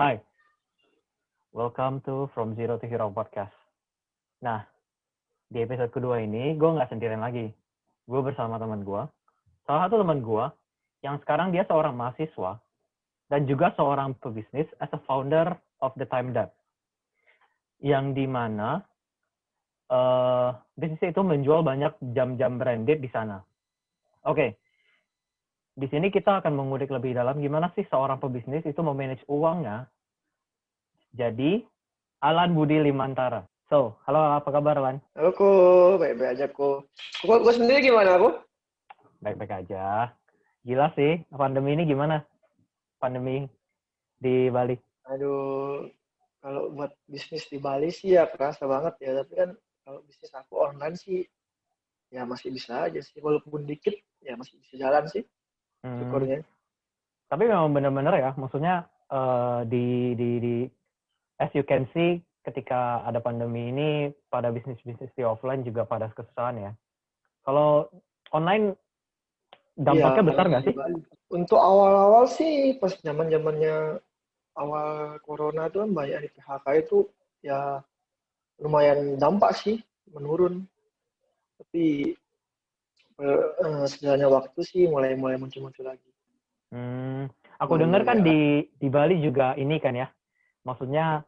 Hai, welcome to From Zero to Hero podcast. Nah, di episode kedua ini, gue nggak sendirian lagi. Gue bersama teman gue. Salah satu teman gue, yang sekarang dia seorang mahasiswa, dan juga seorang pebisnis as a founder of The Time Dab. Yang dimana bisnis itu menjual banyak jam-jam branded di sana. Oke, di sini kita akan mengulik lebih dalam gimana sih seorang pebisnis itu memanage uangnya. Jadi, Alan Budi Limantara. So, halo, apa kabar, Alan? Halo, Ko. Baik-baik aja, Ko. Kok sendiri gimana, Ko? Baik-baik aja. Gila sih, pandemi ini gimana? Pandemi di Bali. Aduh, kalau buat bisnis di Bali sih ya kerasa banget ya. Tapi kan kalau bisnis aku online sih ya masih bisa aja sih. Walaupun dikit ya masih bisa jalan sih, syukurnya. Tapi memang benar-benar ya, maksudnya di as you can see ketika ada pandemi ini pada bisnis-bisnis di offline juga pada kesusahan ya. Kalau online dampaknya besar nggak sih? Untuk awal-awal sih pas zaman-zamannya awal corona itu kan banyak di PHK itu ya lumayan dampak sih menurun. Tapi setelahnya waktu sih mulai muncul-muncul lagi. Aku dengar kan di Bali juga ini kan ya, maksudnya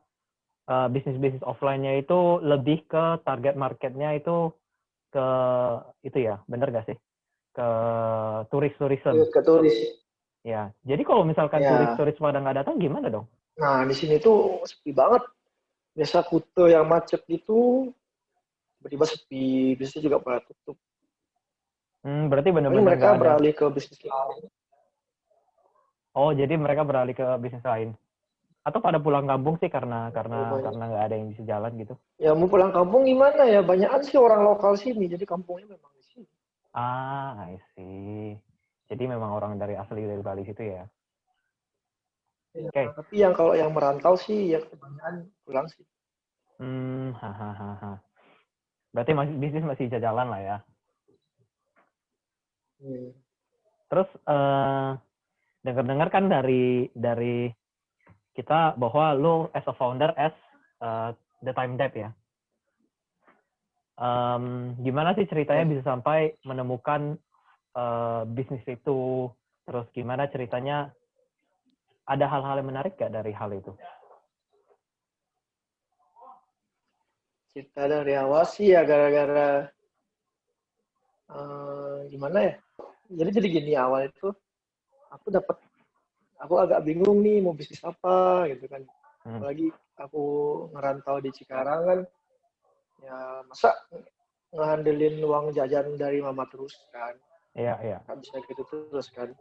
bisnis-bisnis offline-nya itu lebih ke target marketnya itu ke itu ya, bener gak sih? Ke turis-turism. Ke turis. Ya, jadi kalau misalkan Ya. turis-turis pada nggak datang gimana dong? Nah, di sini tuh sepi banget. Biasa Kuta yang macet itu tiba-tiba sepi, bisnis juga pada tutup. Berarti Paling benar-benar mereka nggak ada. beralih ke bisnis lain. Oh, jadi mereka beralih ke bisnis lain. Atau pada pulang kampung sih karena nggak ada yang bisa jalan gitu. Ya mau pulang kampung gimana ya? Banyakan sih orang lokal sini, jadi kampungnya memang di sini. I see. Jadi memang orang dari asli dari Bali situ ya. Ya, Oke. tapi yang kalau yang merantau sih ya kebanyakan pulang sih. Berarti bisnis masih bisa jalan lah ya. Hmm. Terus dengar-dengar kan dari kita bahwa lo as a founder as The Time Dab ya. Gimana sih ceritanya bisa sampai menemukan bisnis itu? Terus gimana ceritanya? Ada hal-hal yang menarik gak dari hal itu? Cerita dari awal sih ya gara-gara gimana ya? Jadi gini awal itu aku agak bingung nih mau bisnis apa gitu kan. Apalagi aku ngerantau di Cikarang kan, ya masa ngandelin uang jajan dari mama terus kan. Iya. Nggak bisa gitu terus kan.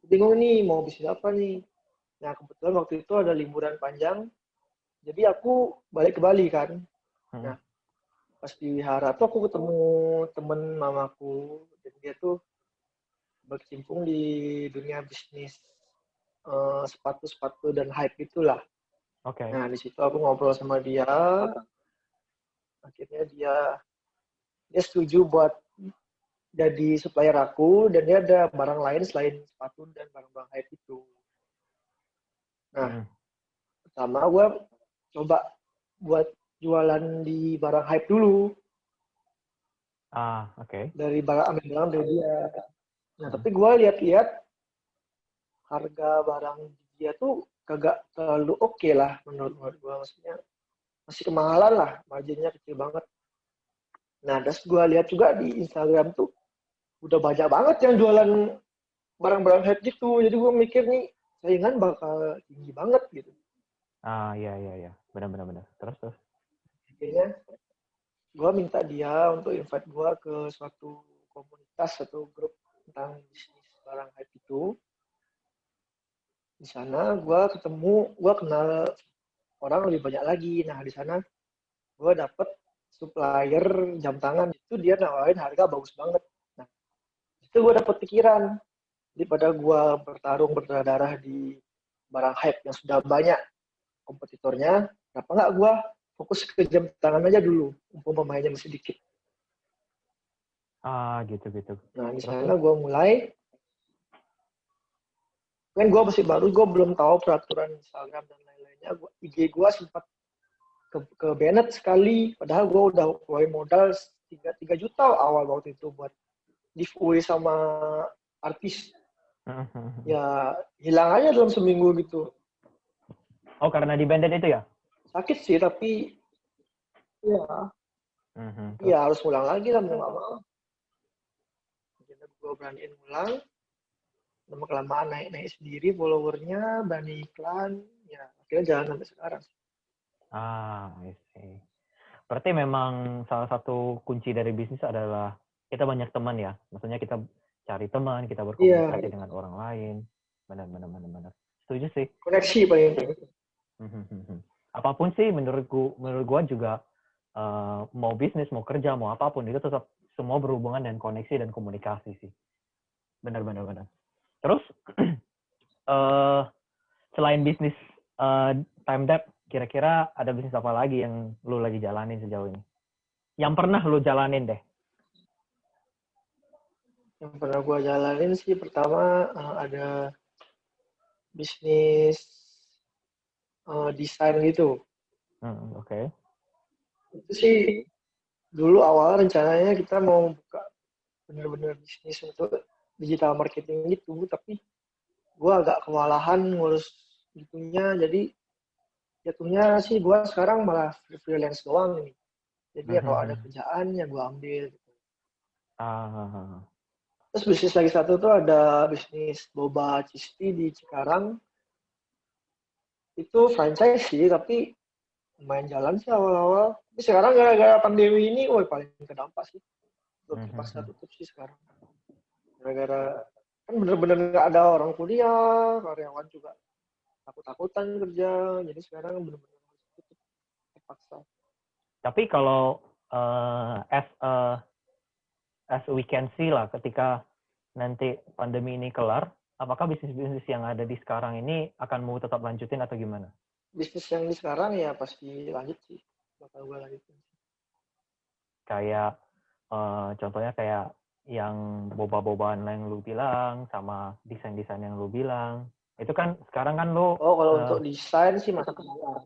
Bingung nih mau bisnis apa nih. Nah kebetulan waktu itu ada liburan panjang, jadi aku balik ke Bali kan. Nah pas di wihara tuh aku ketemu temen mamaku, dan dia tuh berkecimpung di dunia bisnis sepatu-sepatu dan hype itulah. Oke. Nah di situ aku ngobrol sama dia, akhirnya dia setuju buat jadi supplier aku, dan dia ada barang lain selain sepatu dan barang-barang hype itu. Nah pertama gue coba buat jualan di barang hype dulu. Oke. Dari ambil barang dari dia. Nah tapi gue lihat-lihat harga barang dia tuh kagak terlalu oke lah menurut gue, maksudnya masih kemahalan lah, marginnya kecil banget. Nah terus gue lihat juga di Instagram tuh udah banyak banget yang jualan barang-barang hype gitu, jadi gue mikir nih saingan bakal tinggi banget gitu. Iya, benar. Terus. Akhirnya gue minta dia untuk invite gue ke suatu komunitas atau grup tentang bisnis barang hype itu. Di sana gue kenal orang lebih banyak lagi. Nah di sana gue dapet supplier jam tangan, itu dia nawarin harga bagus banget. Nah itu gue dapet pikiran, daripada gue berdarah di barang hype yang sudah banyak kompetitornya, kenapa nggak gue fokus ke jam tangan aja dulu, mumpung pemainnya masih dikit. Gitu. Nah di sana gue mulai Kan gue masih baru, gue belum tahu peraturan Instagram dan lain-lainnya. IG gue sempat ke banned sekali, padahal gue udah keluarin modal 3 juta awal waktu itu buat giveaway sama artis. Ya hilang aja dalam seminggu gitu. Oh, karena di-banned itu ya? Sakit sih, tapi ya, ya harus ulang lagi lah, mau nggak mau. Jadi gue beraniin ulang, lama kelamaan naik sendiri followernya, berani iklan, ya akhirnya jalan sampai sekarang. I see. Berarti memang salah satu kunci dari bisnis adalah kita banyak teman ya. Maksudnya kita cari teman, kita berkomunikasi dengan orang lain. Benar. Setuju sih. Koneksi paling penting. Apapun sih menurut gua juga mau bisnis, mau kerja, mau apapun itu tetap semua berhubungan dengan koneksi dan komunikasi sih. Benar. Terus selain bisnis time debt, kira-kira ada bisnis apa lagi yang lu lagi jalanin sejauh ini? Yang pernah lu jalanin deh. Yang pernah gue jalanin sih pertama ada bisnis desain gitu. Oke. Itu sih dulu awal rencananya kita mau buka bener-bener bisnis untuk digital marketing gitu, tapi gue agak kewalahan ngurus gitunya, jadi jatuhnya sih gue sekarang malah freelance doang nih. Jadi ya kalau ada kerjaan ya gue ambil. Gitu. Terus bisnis lagi satu tuh ada bisnis boba cheese tea di Cikarang. Itu franchise sih, tapi lumayan jalan sih awal-awal. Tapi sekarang gara-gara pandemi ini, paling terdampak sih. Udah terpaksa tutup sih sekarang. Gara-gara kan bener-bener nggak ada orang kuliah, karyawan juga takut-takutan kerja, jadi sekarang bener-bener tutup terpaksa. Tapi kalau as we can see lah, ketika nanti pandemi ini kelar, apakah bisnis-bisnis yang ada di sekarang ini akan mau tetap lanjutin atau gimana? Bisnis yang di sekarang ya pasti lanjut sih, bakal gue lanjutin. Kayak contohnya kayak yang boba-bobaan yang lu bilang, sama desain-desain yang lu bilang, itu kan sekarang kan lu... Oh, kalau untuk desain sih masih jalan.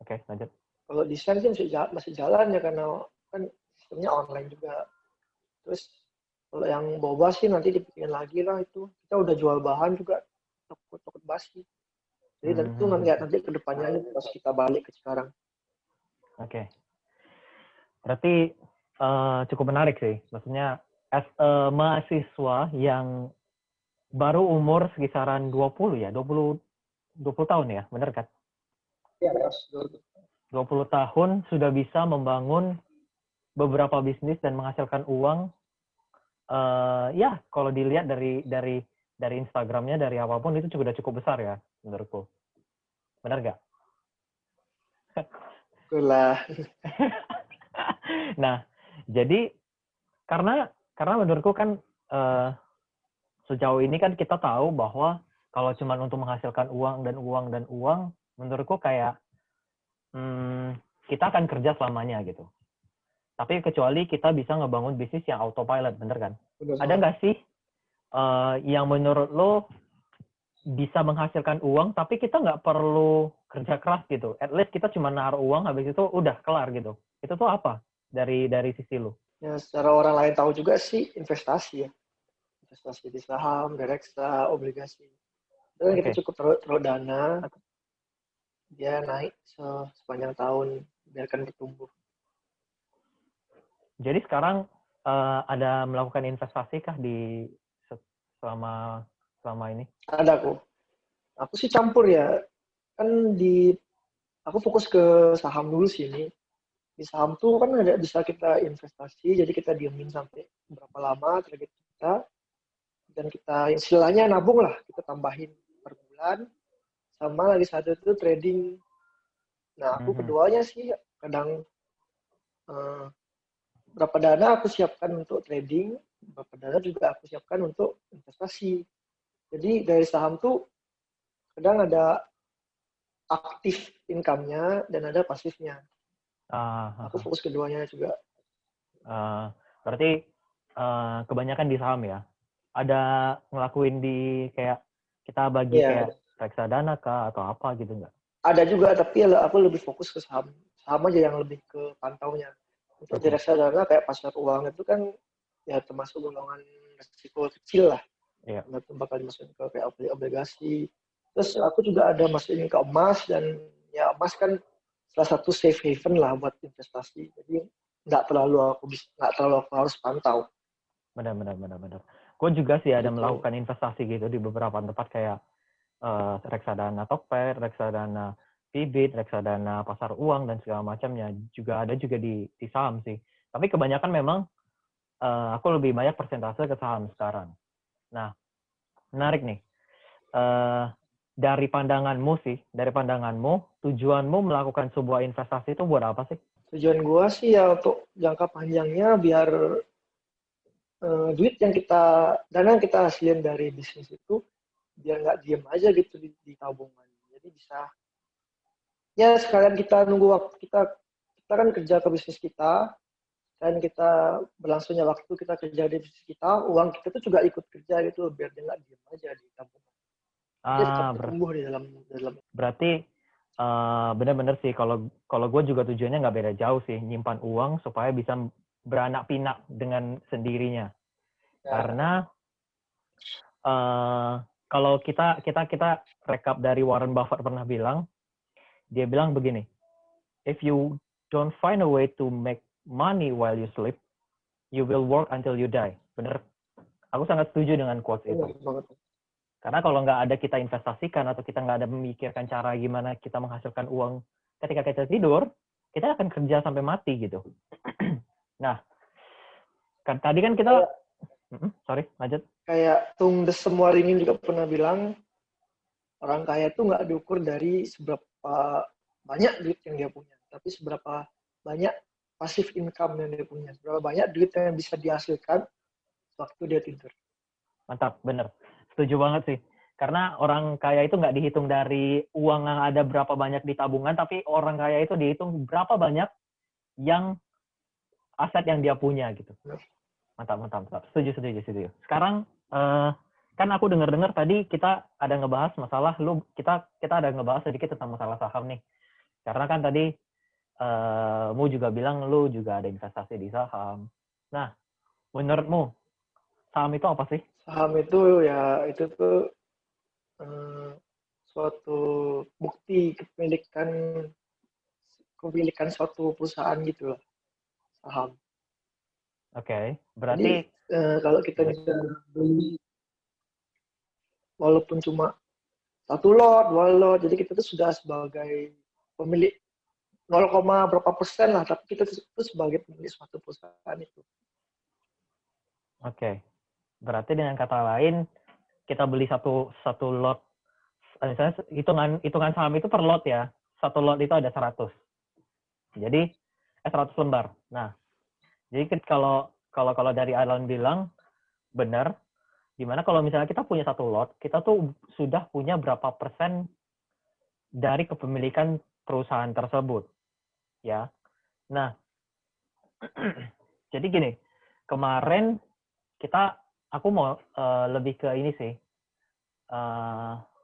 Oke, lanjut. Kalau desain sih masih jalan ya, karena kan sistemnya online juga. Terus kalau yang boba sih nanti dibikin lagi lah itu. Kita udah jual bahan juga, takut basi. Jadi itu nanti ke depannya pas kita balik ke sekarang. Oke. Berarti cukup menarik sih. Maksudnya as a mahasiswa yang baru umur sekisaran 20 ya, 20 tahun ya, benar kan? Iya, 20 tahun sudah bisa membangun beberapa bisnis dan menghasilkan uang. Ya, kalau dilihat dari Instagramnya, dari apapun itu udah cukup besar ya, menurutku. Benar nggak? Itulah. Nah, jadi karena menurutku kan sejauh ini kan kita tahu bahwa kalau cuma untuk menghasilkan uang, menurutku kayak kita akan kerja selamanya gitu. Tapi kecuali kita bisa ngebangun bisnis yang autopilot, bener kan? Benar. Ada nggak sih yang menurut lo bisa menghasilkan uang, tapi kita nggak perlu kerja keras gitu? At least kita cuma naruh uang, habis itu udah kelar gitu. Itu tuh apa dari sisi lo? Ya, secara orang lain tahu juga sih investasi ya. Investasi di saham, reksa, obligasi. Dan kita cukup taruh dana, dia naik sepanjang tahun, biarkan bertumbuh. Jadi sekarang ada melakukan investasi kah di selama ini? Ada kok. Aku sih campur ya. Kan aku fokus ke saham dulu sih ini. Di saham tuh kan ada bisa kita investasi, jadi kita diemin sampai berapa lama target kita, dan kita istilahnya nabung lah, kita tambahin per bulan. Sama lagi satu itu trading. Nah, aku keduanya sih kadang berapa dana aku siapkan untuk trading, berapa dana juga aku siapkan untuk investasi. Jadi dari saham tuh kadang ada aktif income-nya dan ada pasifnya. Aku fokus keduanya juga. Berarti kebanyakan di saham ya? ada ngelakuin di kayak kita bagi Iya, kayak reksadana kah atau apa gitu nggak? ada juga, tapi aku lebih fokus ke saham. Saham aja yang lebih ke pantaunya. Untuk di Oke. reksadana kayak pasar uang itu kan ya termasuk golongan risiko kecil lah. Iya. Karena itu bakal dimasukin ke kayak obligasi. Terus aku juga ada masukin ke emas, dan ya emas kan salah satu safe haven lah buat investasi. Jadi nggak terlalu aku harus pantau. Benar. Gue juga sih ada Gitu. melakukan investasi gitu di beberapa tempat kayak reksadana Tokped, reksadana Bibit, reksadana pasar uang dan segala macamnya. Juga ada juga di saham sih. Tapi kebanyakan memang aku lebih banyak persentase ke saham sekarang. Nah, menarik nih. Eh, dari pandanganmu, tujuanmu melakukan sebuah investasi itu buat apa sih? Tujuan gua sih ya untuk jangka panjangnya biar duit yang dana yang kita hasilin dari bisnis itu biar nggak diem aja gitu di tabungan. Jadi bisa ya sekalian kita nunggu waktu kita kan kerja ke bisnis kita, dan kita berlangsungnya waktu kita kerja di bisnis kita, uang kita tuh juga ikut kerja gitu biar dia nggak diem aja di tabungan. Dia tetap Ah, bertumbuh di dalam. berarti benar-benar sih kalau kalau gue juga tujuannya nggak beda jauh sih, nyimpan uang supaya bisa beranak pinak dengan sendirinya. Ya, Karena kalau kita rekap dari Warren Buffett pernah bilang, dia bilang begini, if you don't find a way to make money while you sleep, you will work until you die. Bener. Aku sangat setuju dengan quotes itu. benar banget. Karena kalau nggak ada kita investasikan atau kita nggak ada memikirkan cara gimana kita menghasilkan uang ketika kita tidur, kita akan kerja sampai mati gitu. Nah, kan tadi kan kita, Kayak sorry, lanjut. kayak Tung Des Semwaringin juga pernah bilang, orang kaya itu nggak diukur dari seberapa banyak duit yang dia punya, tapi seberapa banyak pasif income yang dia punya, seberapa banyak duit yang bisa dihasilkan waktu dia tidur. Mantap, bener. Setuju banget sih. Karena orang kaya itu nggak dihitung dari uang yang ada berapa banyak di tabungan, tapi orang kaya itu dihitung berapa banyak yang aset yang dia punya gitu. Mantap. Setuju. Sekarang kan aku dengar-dengar tadi kita ada ngebahas masalah kita ada ngebahas sedikit tentang masalah saham nih. Karena kan tadi mu juga bilang lu juga ada investasi di saham. Nah, menurutmu saham itu apa sih? Saham itu ya itu tuh eh, suatu bukti kepemilikan suatu perusahaan gitu lah, saham. Oke, Jadi berarti kalau kita bisa beli walaupun cuma satu lot, dua lot, jadi kita tuh sudah sebagai pemilik 0, berapa persen lah, tapi kita itu sebagai pemilik suatu perusahaan itu. oke. Berarti dengan kata lain kita beli satu satu lot, misalnya hitungan saham itu per lot ya. Satu lot itu ada 100. Jadi 100 lembar. Nah, jadi kalau kalau kalau dari Alan bilang benar, dimana kalau misalnya kita punya satu lot, kita tuh sudah punya berapa persen dari kepemilikan perusahaan tersebut, ya. Nah, jadi gini, kemarin aku mau lebih ke ini sih,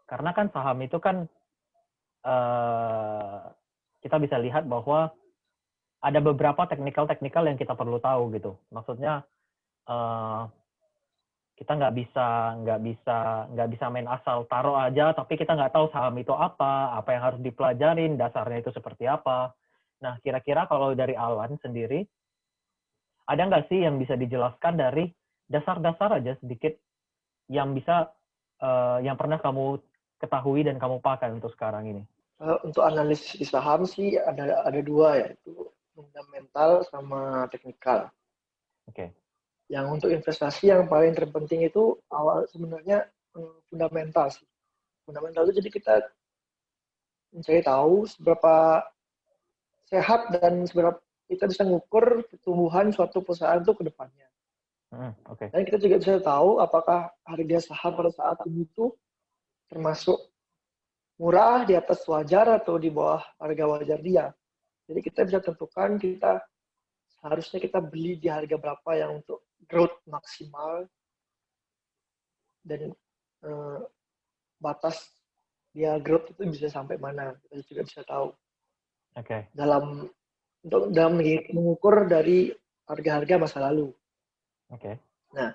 karena kan saham itu kan kita bisa lihat bahwa ada beberapa teknikal yang kita perlu tahu gitu. Maksudnya kita nggak bisa main asal taruh aja, tapi kita nggak tahu saham itu apa yang harus dipelajarin, dasarnya itu seperti apa. Nah, kira-kira kalau dari Alan sendiri, ada nggak sih yang bisa dijelaskan dari dasar-dasar aja sedikit yang bisa yang pernah kamu ketahui dan kamu pakai untuk sekarang ini? Untuk analisis di saham sih ada dua, yaitu fundamental sama teknikal. Oke. Yang untuk investasi yang paling terpenting itu awal sebenarnya fundamental sih. Fundamental itu jadi kita mencari tahu seberapa sehat dan seberapa kita bisa mengukur pertumbuhan suatu perusahaan itu ke depannya. Oke. Dan kita juga bisa tahu apakah harga saham pada saat ini itu termasuk murah, di atas wajar, atau di bawah harga wajar dia. Jadi kita bisa tentukan seharusnya kita beli di harga berapa yang untuk growth maksimal, dan batas dia growth itu bisa sampai mana, kita juga bisa tahu. Oke. Dalam mengukur dari harga-harga masa lalu. Oke. Nah,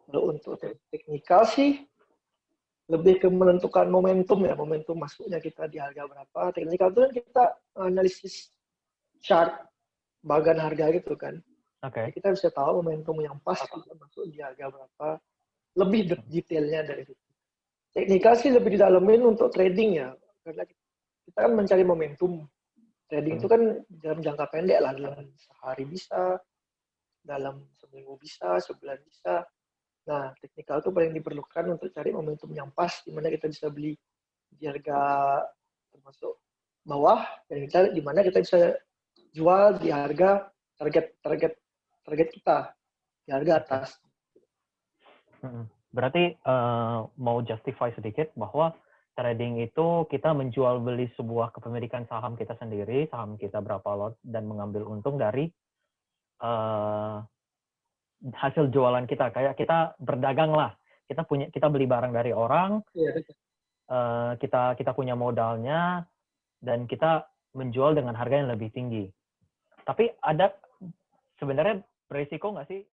kalau untuk teknikal sih lebih ke menentukan momentum ya, momentum masuknya kita di harga berapa. Teknikal itu kan kita analisis chart bagan harga gitu kan. Oke. Jadi kita bisa tahu momentum yang pas kita masuk di harga berapa. Lebih detailnya dari itu. Teknikal sih lebih didalemin untuk trading ya, karena kita kan mencari momentum. Trading itu kan dalam jangka pendek lah, dalam sehari bisa, dalam seminggu bisa, sebulan bisa. Nah, teknikal itu paling diperlukan untuk cari momentum yang pas, di mana kita bisa beli di harga termasuk bawah, dan di mana kita bisa jual di harga target kita, di harga atas. Berarti mau justify sedikit bahwa trading itu kita menjual beli sebuah kepemilikan saham kita sendiri, saham kita berapa lot, dan mengambil untung dari hasil jualan kita. Kayak kita berdagang lah. Kita beli barang dari orang, kita punya modalnya, dan kita menjual dengan harga yang lebih tinggi. Tapi ada sebenarnya berisiko nggak sih